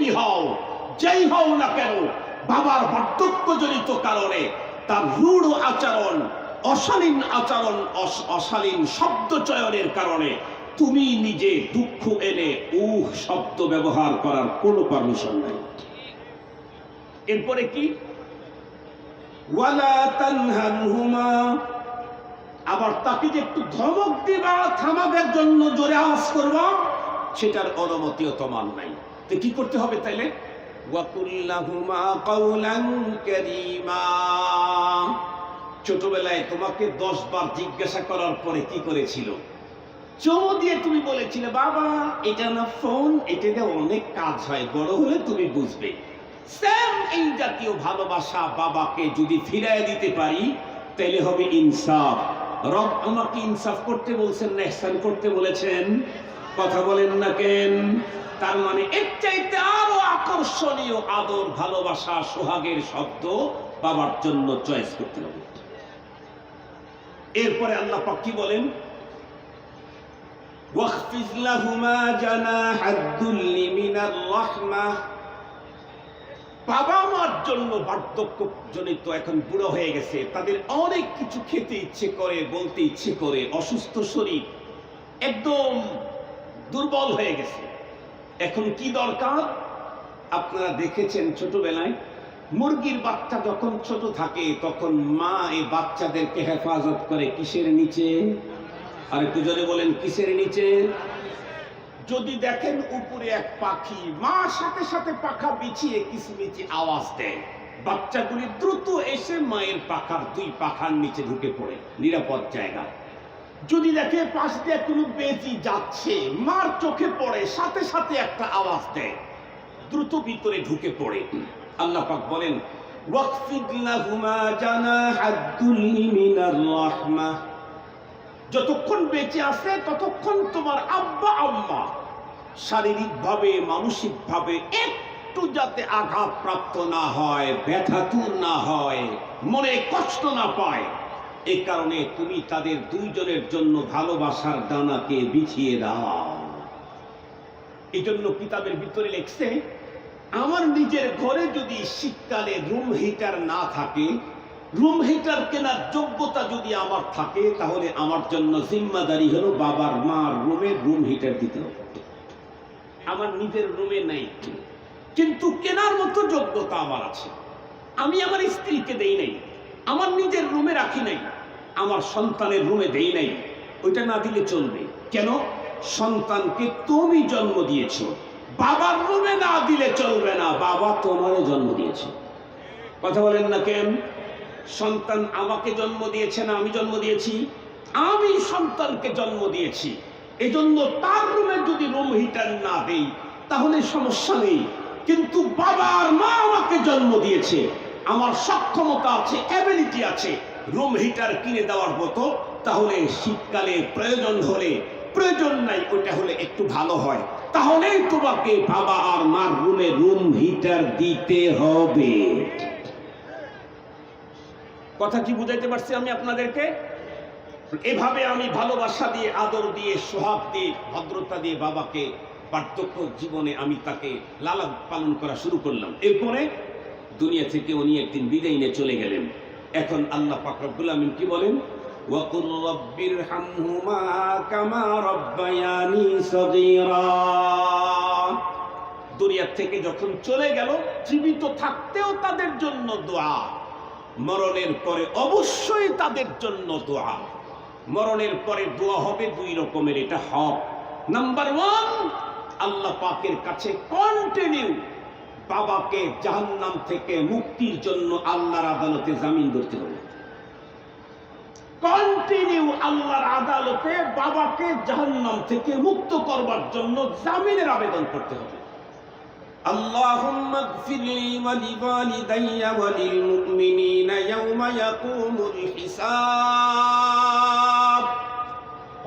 তুমি হও, যেই হও না কেন, বাবার বার্ধক্যজনিত কারণে তার রূঢ় আচরণ, অশালীন আচরণ, অশালীন শব্দ চয়নের কারণে তুমি নিজে দুঃখ এনে শব্দ ব্যবহার করার কোনো পারমিশন নাই। এরপরে কি? ওয়ালা তানহানহুমা, আবার তাকে যে একটু ধমক দিবা, থামাবার জন্য জোরে আওয়াজ করবা, সেটার অনুমতিও তোমার নাই। তো কি করতে হবে তাইলে? ওয়াকুল্লাহুমা কাওলান কারীমা, ছোটবেলায় তোমাকে 10 বার জিজ্ঞাসা করার পরে কি করেছিল? চুমু দিয়ে তুমি বলেছিলে, বাবা এটা না ফোন, এটাতে অনেক কাজ হয়, বড় হলে তুমি বুঝবে। সেম এই জাতীয় ভালোবাসা বাবাকে যদি ফিরায় দিতে পারি তাহলে হবে ইনসাফ। রব আমাকে ইনসাফ করতে বলছেন না ইহসান করতে বলেছেন? কথা বলেন না কেন? তার মানে এর চাইতে আরো আকর্ষণীয় আদর, ভালোবাসা, সোহাগের শব্দ বাবার জন্য চয়েস করতে হবে। এরপরে আল্লাহ পাক কি বলেন? ওয়াখফিজ লাহুমা জানাহাদ দুল্লি মিনার রাহমাহ, বাবা মার জন্য বার্ধক্যজনিত এখন বুড়ো হয়ে গেছে, তাদের অনেক কিছু খেতে ইচ্ছে করে, বলতে ইচ্ছে করে, অসুস্থ শরীর, একদম দুর্বল হয়ে গেছে। এখন কি দরকার? আপনারা দেখেছেন ছোটবেলায় মুরগির বাচ্চা যখন ছোট থাকে তখন মা এই বাচ্চাদেরকে হেফাজত করে কিসের নিচে? আর একটু জোরে বলেন, কিসের নিচে? যদি দেখেন উপরে এক পাখি, মা সাথে সাথে পাখা বিছিয়ে কিচিমিচি আওয়াজ দেয়, বাচ্চাগুলি দ্রুত এসে মায়ের পাখার 2 পাখার নিচে ঢুকে পড়ে, নিরাপদ জায়গা। যদি দেখে পাশ দিয়ে কোনো বেজি যাচ্ছে, মার চোখে পড়ে, সাথে সাথে একটা আওয়াজ দেয়, দ্রুত ভিতরে ঢুকে পড়ে। আল্লাহ পাক বলেন ওয়াখফিদ লাহুমা জানাহাদ দুল্লি মিনার রাহমাহ, যতক্ষণ বেঁচে আছে ততক্ষণ তোমার আব্বা আম্মা শারীরিকভাবে, মানসিকভাবে একটু যাতে আঘাতপ্রাপ্ত না হয়, ব্যথাতুর না হয়, মনে কষ্ট না পায়, এই কারণে তুমি তাদের 2 জনের জন্য ভালোবাসার ডানাকে বিছিয়ে দাও। এই জন্য কিতাবের ভিতরে লিখছে, আমার নিজের ঘরে যদি শীতকালে রুম হিটার না থাকে, রুম হিটার কেনার যোগ্যতা যদি আমার থাকে, তাহলে আমার জন্য জিম্মাদারি হলো বাবার মার রুমে রুম হিটার দিতে হবে। আমার নিজের রুমে নাই, কিন্তু কেনার মতো যোগ্যতা আমার আছে। আমি আমার স্ত্রীকে দেই নাই, আমার নিজের রুমে রাখি নাই, আমার সন্তানের রুমে দেই নাই। ওইটা না দিলে চলবে কেন? সন্তানকে তুমি জন্ম দিয়েছ, বাবার রুমে না দিলে চলবে না, বাবা তোমারও জন্ম দিয়েছে। কথা বলেন না কেন? সন্তান আমাকে জন্ম দিয়েছে না আমি জন্ম দিয়েছি? আমি সন্তানকে জন্ম দিয়েছি, এজন্য তার রুমে যদি রুম হিটার না দেই তাহলে সমস্যা নেই। কিন্তু বাবার মা আমাকে জন্ম দিয়েছে, আমার সক্ষমতা আছে, অ্যাবিলিটি আছে রুম হিটার কিনে দেওয়ার মতো, তাহলে শীতকালে প্রয়োজন হলে, প্রয়োজন নাই ওটা হলে একটু ভালো হয়, তাহলে তোমাকে বাবা আর মার রুমে রুম হিটার দিতে হবে। কথা কি বুঝাইতে পারছি আমি আপনাদেরকে? এভাবে আমি ভালোবাসা দিয়ে, আদর দিয়ে, সোহাগ দিয়ে, ভদ্রতা দিয়ে বাবাকে বার্ধক্য জীবনে আমি তাকে লালন পালন করা শুরু করলাম। এরপরে দুনিয়া থেকে উনি একদিন বিদায় নিয়ে চলে গেলেন। এখন আল্লাহ পাক রব্বুল আমিন কি বলেন? ওয়াকুর রব্বিরহামহুমা কামা রব্বায়ানি সগীরা। দুনিয়া থেকে যখন চলে গেল, জীবিত থাকতেও তাদের জন্য দোয়া, মরণের পরে অবশ্যই তাদের জন্য দোয়া। মরণের পরে দোয়া হবে 2 রকমের, এটা হক। নাম্বার 1, আল্লাহ পাকের কাছে কন্টিনিউ বাবাকে জাহান্নাম থেকে মুক্তির জন্য আল্লাহর আদালতে জামিন ধরতে হবে। কন্টিনিউ আল্লাহর আদালতে বাবাকে জাহান্নাম থেকে মুক্ত করবার জন্য জামিনের আবেদন করতে হবে। আল্লাহুম্মা গফিরলি ওয়া লিওয়ালিদাইয়া ওয়া লিল মুমিনিনা ইয়াওমা ইয়াকুমুল হিসাব।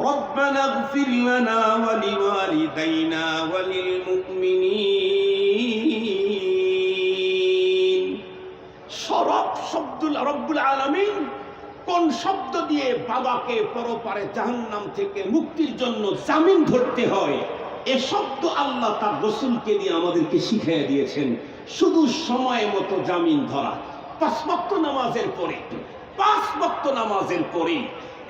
রব্বানা গফির লানা ওয়া লিওয়ালিদাইনা ওয়া লিল মুমিনিন। রব্বুল আলামিন কোন শব্দ দিয়ে বাবাকে পরপারে জাহান্নাম থেকে মুক্তির জন্য জামিন ধরতে হয়, এ শব্দ আল্লাহ তার রসুলকে দিয়ে আমাদেরকে শিখিয়ে দিয়েছেন। শুধু সময় মতো জামিন ধরা। 5 ওয়াক্ত নামাজের পরে 5 ওয়াক্ত নামাজের পরে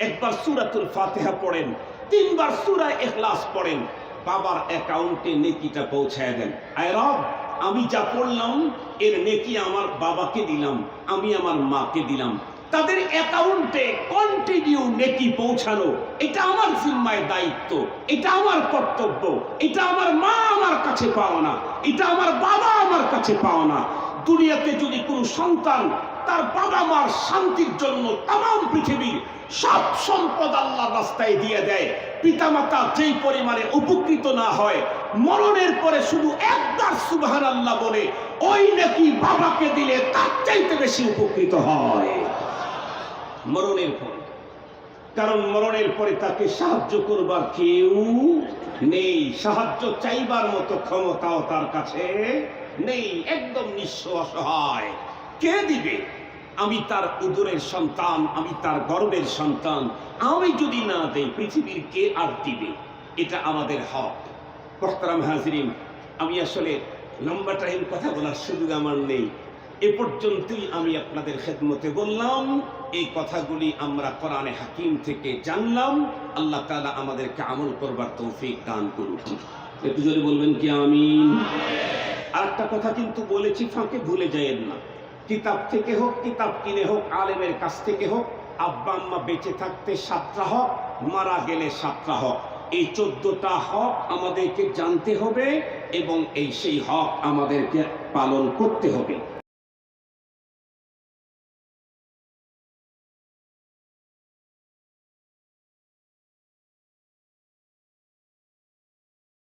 একবার সূরাতুল ফাতিহা পড়েন, 3 বার সূরা ইখলাস পড়েন, বাবার অ্যাকাউন্টে নেকিটা পৌঁছায় দেন। আয় রব, আমি যা পড়লাম এর নেকি আমার বাবাকে দিলাম, আমি আমার মাকে দিলাম, তাদের অ্যাকাউন্টে কন্টিনিউ নেকি পৌঁছানো, এটা আমার জিম্মায় দায়িত্ব, এটা আমার কর্তব্য, এটা আমার মা আমার কাছে পাওয়া না, এটা আমার বাবা আমার কাছে পাওয়া না। দুনিয়াতে যদি কোনো সন্তান তার বাবা মার শান্তির জন্য তাম পৃথিবীর সব সম্পদ আল্লাহর রাস্তায় দিয়ে দেয়, পিতামাতা যেই পরিমাণে উপকৃত না হয়, মরণের পরে শুধু একবার সুবহানাল্লাহ বলে ওই নাকি বাবাকে দিলে তার চাইতে বেশি উপকৃত হয় মরণের পরে। কারণ মরণের পরে তাকে সাহায্য করবার কেউ নেই, সাহায্য চাইবার মতো ক্ষমতাও তার কাছে নেই, একদম নিঃস্ব অসহায়। কে দিবে? আমি তার উদরের সন্তান, আমি তার গর্ভের সন্তান, আমি যদি না দেই পৃথিবীর কে আর দিবে? এটা আমাদের হক। মোহতারাম হাজিরিন, আমি আসলে লম্বা টাইম কথা বলার সুযোগ আমার নেই, এ পর্যন্তই আমি আপনাদের খেদমতে বললাম। এই কথাগুলি আমরা কোরআনে হাকিম থেকে জানলাম। আল্লাহ তাআলা আমাদেরকে আমল করবার তৌফিক দান করুন। একটু জোরে বলবেন কি আমিন? আরেকটা কথা কিন্তু বলেছি, ফাঁকে ভুলে যায়েন না। কিতাব থেকে হোক, কিতাব কিনে হোক, আলেমের কাছ থেকে হোক, আব্বা আম্মা বেঁচে থাকতে 7টা হক, মারা গেলে 7টা হক। এই 14টা হক আমাদেরকে জানতে হবে এবং সেই হক আমাদেরকে পালন করতে হবে।